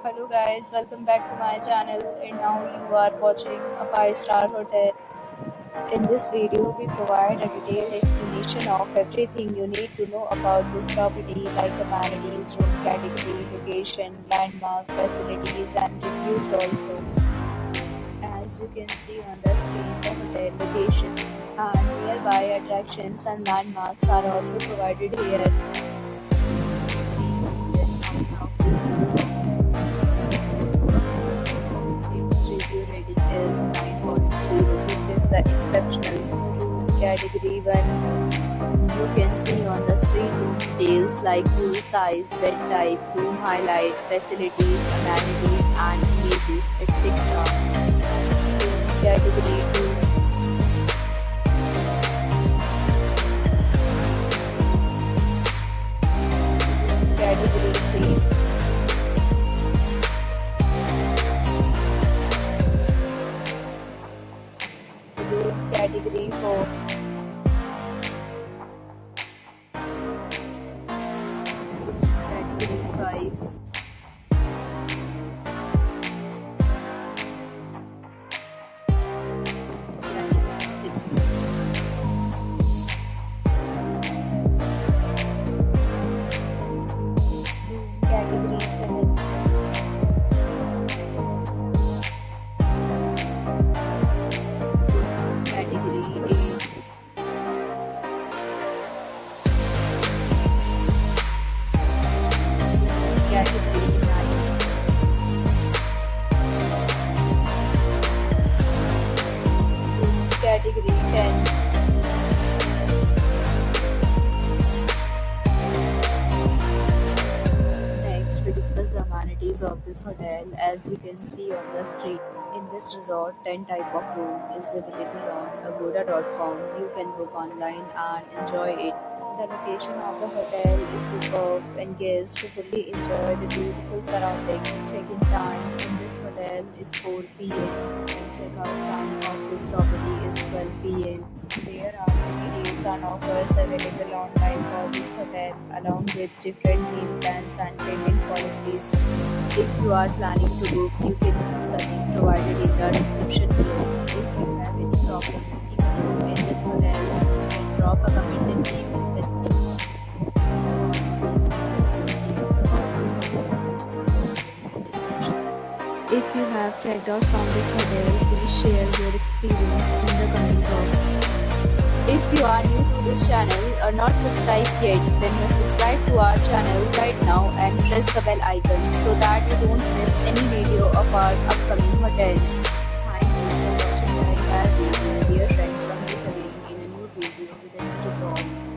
Hello guys, welcome back to my channel and now you are watching a 5-star hotel. In this video, we provide a detailed explanation of everything you need to know about this property like amenities, room category, location, landmark, facilities and reviews also. As you can see on the screen, the hotel location and nearby attractions and landmarks are also provided here. Its review rating is 9.0, which is the exceptional room category 1. You can see on the screen room details like room size, bed type, room highlight, facilities, amenities and images, etc. Room category 2. Category 3. Room category 4. Category 5. Category 6. Room category 7. Category 8. Category 9. Category 10. Next, we discuss the amenities of this hotel. As you can see on the screen, in this resort, 10 type of room is available on agoda.com. You can book online and enjoy it. The location of the hotel is superb and guests who fully enjoy the beautiful surroundings. Check-in time in this hotel is 4 p.m. and check-out time of this property is 12 p.m. There are many deals and offers available online for this hotel along with different meal plans and payment policies. If you are planning to book, you can use the link provided in the description below. If you have any problem booking a room in this hotel, you can drop a comment and leave it with me. If you have checked out from this hotel, please share your experience in the comment box. If you are new to this channel or not subscribed yet, then must subscribe to our channel right now and press the bell icon so that you don't miss any video of our upcoming hotels. Thank you for watching my entire video. Dear friends, come again in a new video with a new resort.